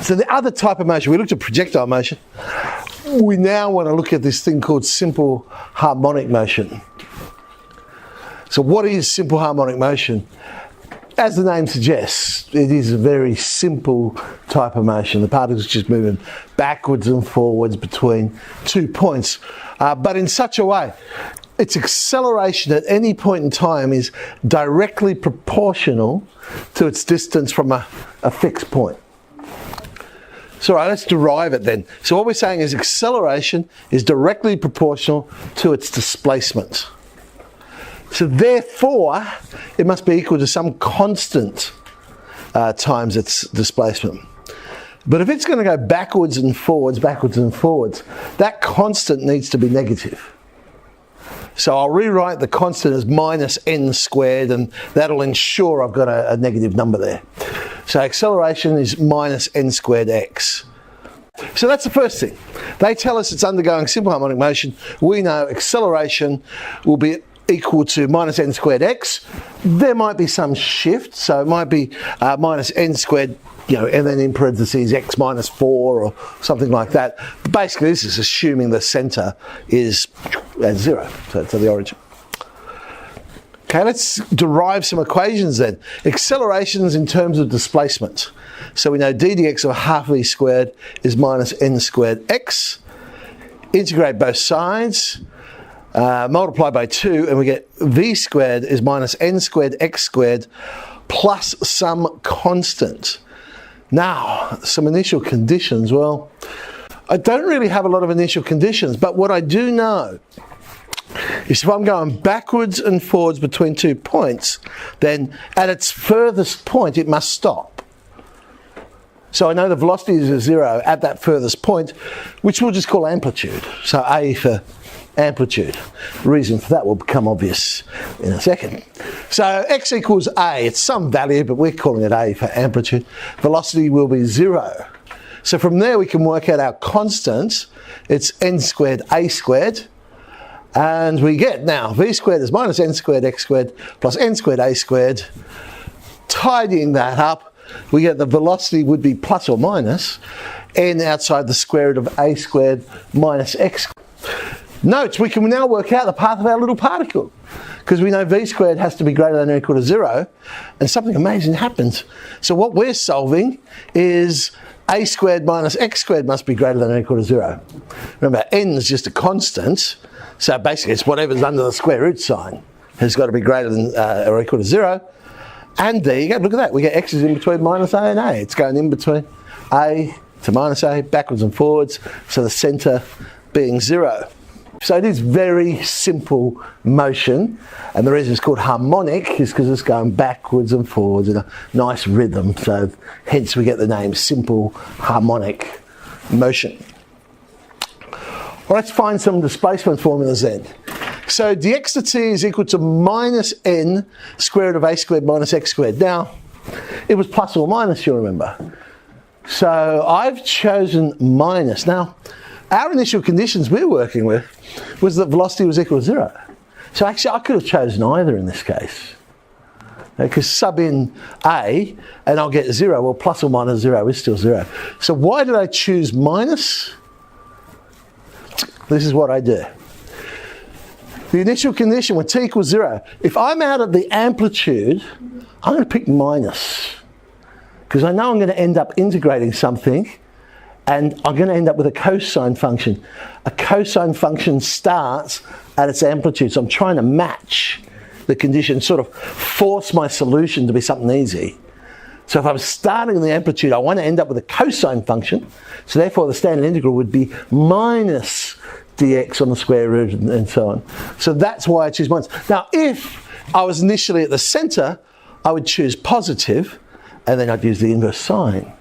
So the other type of motion, we looked at projectile motion. We now want to look at this thing called simple harmonic motion. So what is simple harmonic motion? As the name suggests, it is a very simple type of motion. The particles just moving backwards and forwards between 2 points, but in such a way, its acceleration at any point in time is directly proportional to its distance from a fixed point. So right, let's derive it then. So what we're saying is acceleration is directly proportional to its displacement. So therefore, it must be equal to some constant times its displacement. But if it's going to go backwards and forwards, that constant needs to be negative. So I'll rewrite the constant as minus n squared, and that'll ensure I've got a negative number there. So acceleration is minus n squared x. So that's the first thing. They tell us it's undergoing simple harmonic motion. We know acceleration will be equal to minus n squared x. There might be some shift, so it might be minus n squared, and then in parentheses x minus 4 or something like that. But basically, this is assuming the centre is at 0, so to the origin. Okay, let's derive some equations then. Accelerations in terms of displacement. So we know d dx of half v squared is minus n squared x. Integrate both sides. Multiply by 2, and we get v squared is minus n squared x squared plus some constant. Now, some initial conditions. Well, I don't really have a lot of initial conditions, but what I do know is if I'm going backwards and forwards between 2 points, then at its furthest point it must stop. So I know the velocity is 0 at that furthest point, which we'll just call amplitude. So A for amplitude. The reason for that will become obvious in a second. So x equals a, it's some value, but we're calling it a for amplitude. Velocity will be 0. So from there we can work out our constant. It's n squared a squared, and we get now v squared is minus n squared x squared plus n squared a squared. Tidying that up, we get the velocity would be plus or minus n outside the square root of a squared minus x. Note, we can now work out the path of our little particle, because we know v squared has to be greater than or equal to 0, and something amazing happens. So what we're solving is a squared minus x squared must be greater than or equal to 0. Remember, n is just a constant, so basically it's whatever's under the square root sign has got to be greater than or equal to 0. And there you go, look at that, we get x is in between minus a and a. It's going in between a to minus a, backwards and forwards, so the centre being 0. So it is very simple motion, and the reason it's called harmonic is because it's going backwards and forwards in a nice rhythm, so hence we get the name simple harmonic motion. Well, let's find some displacement formulas then. So dx to t is equal to minus n square root of a squared minus x squared. Now, it was plus or minus, you'll remember. So I've chosen minus. Now, our initial conditions we're working with was that velocity was equal to 0. So actually I could have chosen either in this case. Because sub in a and I'll get 0. Well, plus or minus 0 is still 0. So why did I choose minus? This is what I do. The initial condition when t equals 0, if I'm out at the amplitude, I'm going to pick minus. Because I know I'm going to end up integrating something, and I'm going to end up with a cosine function. A cosine function starts at its amplitude, so I'm trying to match the condition, sort of force my solution to be something easy. So if I'm starting in the amplitude, I want to end up with a cosine function, so therefore the standard integral would be minus dx on the square root and so on. So that's why I choose minus. Now if I was initially at the centre, I would choose positive, and then I'd use the inverse sine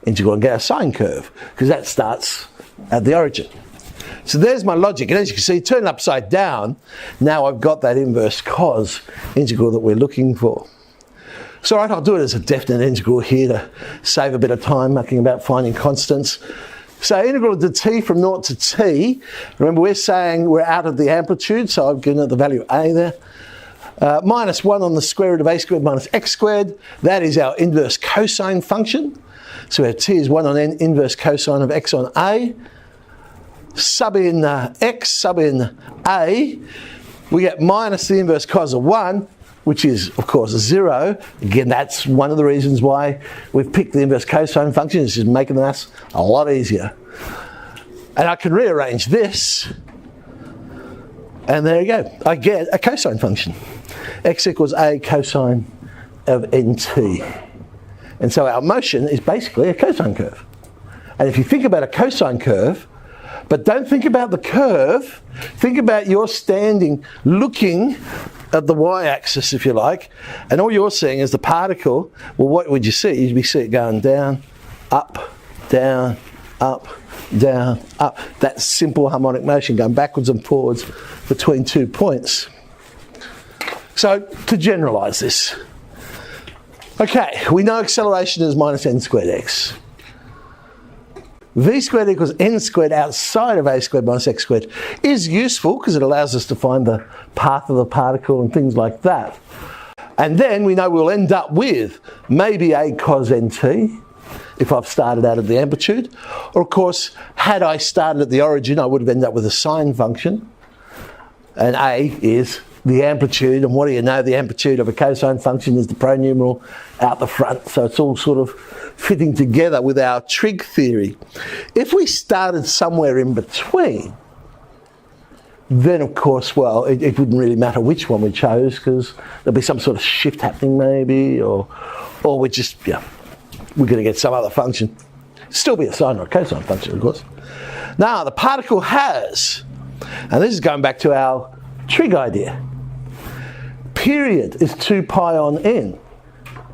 integral and get a sine curve, because that starts at the origin. So there's my logic, and as you can see, turn it upside down, now I've got that inverse cos integral that we're looking for. So alright, I'll do it as a definite integral here to save a bit of time mucking about finding constants. So integral of t from 0 to t, remember we're saying we're out of the amplitude, so I've given it the value a there. Minus 1 on the square root of a squared minus x squared, that is our inverse cosine function. So we have t is 1 on n inverse cosine of x on a. Sub in x, sub in a, we get minus the inverse cos of 1, which is, of course, 0. Again, that's one of the reasons why we've picked the inverse cosine function. It's just making us a lot easier. And I can rearrange this, and there you go. I get a cosine function. X equals a cosine of nt. And so our motion is basically a cosine curve. And if you think about a cosine curve, but don't think about the curve, think about you're standing looking at the y-axis, if you like, and all you're seeing is the particle. Well, what would you see? You'd see it going down, up, down, up, down, up. That's simple harmonic motion going backwards and forwards between 2 points. So, to generalise this, okay, we know acceleration is minus n squared x. V squared equals n squared outside of a squared minus x squared is useful because it allows us to find the path of the particle and things like that. And then we know we'll end up with maybe a cos nt if I've started out at the amplitude. Or of course, had I started at the origin, I would have ended up with a sine function. And a is the amplitude, and what do you know? The amplitude of a cosine function is the pronumeral out the front, so it's all sort of fitting together with our trig theory. If we started somewhere in between, then of course, well, it wouldn't really matter which one we chose, because there'll be some sort of shift happening maybe, or we're just, yeah, we're going to get some other function. Still be a sine or a cosine function, of course. Now, the particle has, and this is going back to our trig idea, period is 2 pi on n.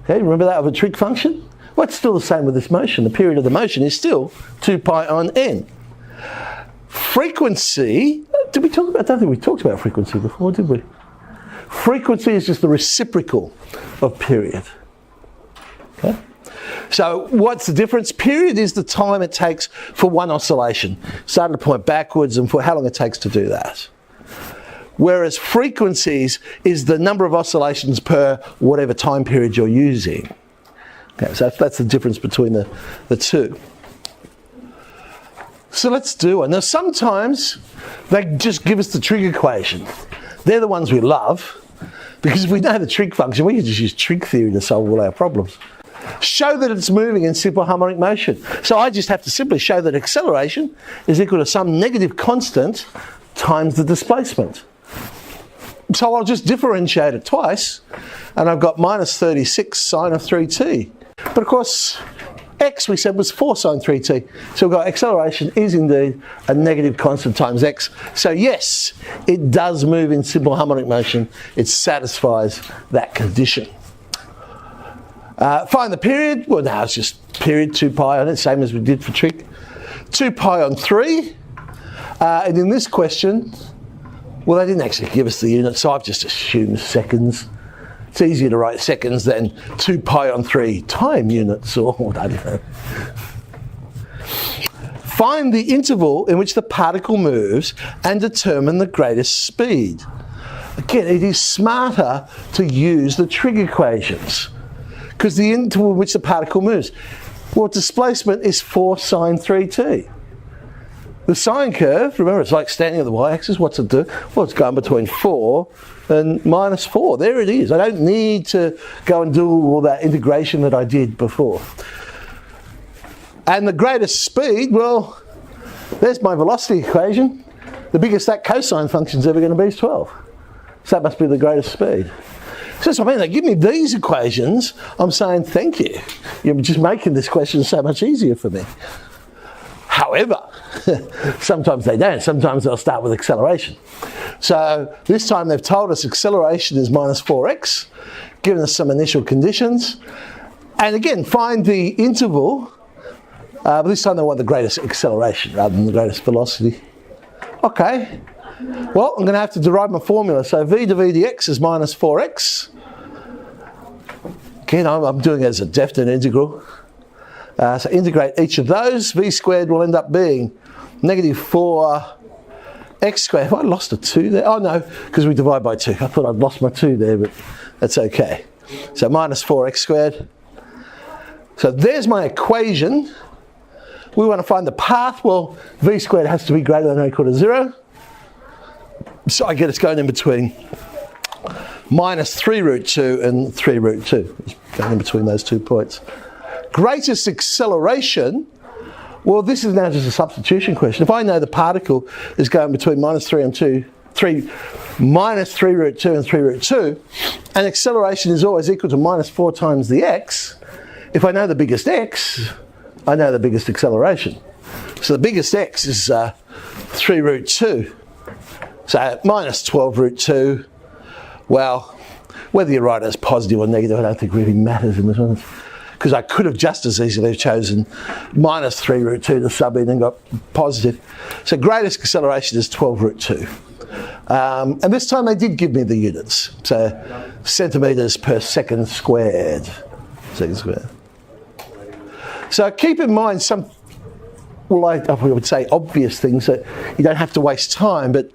Okay, remember that of a trig function? Well, it's still the same with this motion. The period of the motion is still 2 pi on n. Frequency, did we talk about, I don't think we talked about frequency before, did we? Frequency is just the reciprocal of period. Okay? So what's the difference? Period is the time it takes for one oscillation. Start at a point backwards and for how long it takes to do that. Whereas frequencies is the number of oscillations per whatever time period you're using. Okay, so that's the difference between the two. So let's do it. Now sometimes they just give us the trig equation. They're the ones we love, because if we know the trig function, we can just use trig theory to solve all our problems. Show that it's moving in simple harmonic motion. So I just have to simply show that acceleration is equal to some negative constant times the displacement. So I'll just differentiate it twice, and I've got minus 36 sine of 3t. But of course, x we said was 4 sine 3t. So we've got acceleration is indeed a negative constant times x. So yes, it does move in simple harmonic motion. It satisfies that condition. Find the period. Well, now it's just period 2 pi on it, same as we did for trig. 2 pi on 3. And in this question, well, they didn't actually give us the unit, so I've just assumed seconds. It's easier to write seconds than 2 pi on 3 time units, or I don't know. Find the interval in which the particle moves and determine the greatest speed. Again, it is smarter to use the trig equations, because the interval in which the particle moves, well, displacement is 4 sine 3t. The sine curve, remember, it's like standing at the y-axis. What's it do? Well, it's going between 4 and minus 4. There it is. I don't need to go and do all that integration that I did before. And the greatest speed, well, there's my velocity equation. The biggest that cosine function's ever going to be is 12. So that must be the greatest speed. So I mean, they give me these equations, I'm saying thank you. You're just making this question so much easier for me. However, sometimes they don't. Sometimes they'll start with acceleration. So this time they've told us acceleration is minus 4x, given us some initial conditions. And again, find the interval. But this time they want the greatest acceleration rather than the greatest velocity. Okay. Well, I'm going to have to derive my formula. So v to v dx is minus 4x. Again, I'm doing it as a definite integral. So integrate each of those. V squared will end up being negative 4x squared. Have I lost a 2 there? Oh no, because we divide by 2. I thought I'd lost my 2 there, but that's okay. So minus 4x squared. So there's my equation. We want to find the path. Well, v squared has to be greater than or equal to 0. So I get it's going in between minus 3 root 2 and 3 root 2. It's going in between those 2 points. Greatest acceleration, well, this is now just a substitution question. If I know the particle is going between minus 3 and 2, minus 3 root 2 and 3 root 2, and acceleration is always equal to minus 4 times the x, if I know the biggest x, I know the biggest acceleration. So the biggest x is 3 root 2. So minus 12 root 2, well, whether you write it as positive or negative, I don't think really matters in this one. Because I could have just as easily chosen minus 3 root 2 to sub in and got positive. So greatest acceleration is 12 root 2. And this time they did give me the units. So centimetres per second squared. So keep in mind some, well, I would say obvious things that you don't have to waste time, but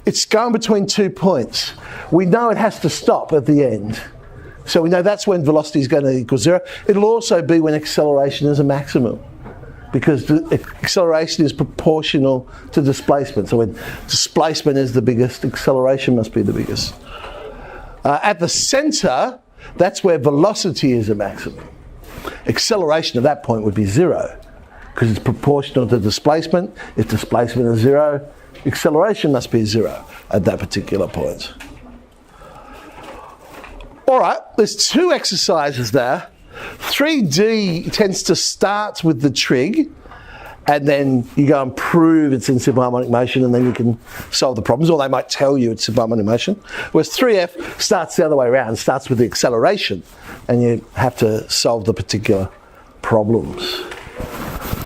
it's going between 2 points. We know it has to stop at the end. So we know that's when velocity is going to equal 0. It'll also be when acceleration is a maximum, because the acceleration is proportional to displacement. So when displacement is the biggest, acceleration must be the biggest. At the centre, that's where velocity is a maximum. Acceleration at that point would be 0, because it's proportional to displacement. If displacement is 0, acceleration must be 0 at that particular point. All right, there's 2 exercises there. 3D tends to start with the trig, and then you go and prove it's in simple harmonic motion, and then you can solve the problems, or they might tell you it's simple harmonic motion. Whereas 3F starts the other way around, starts with the acceleration, and you have to solve the particular problems.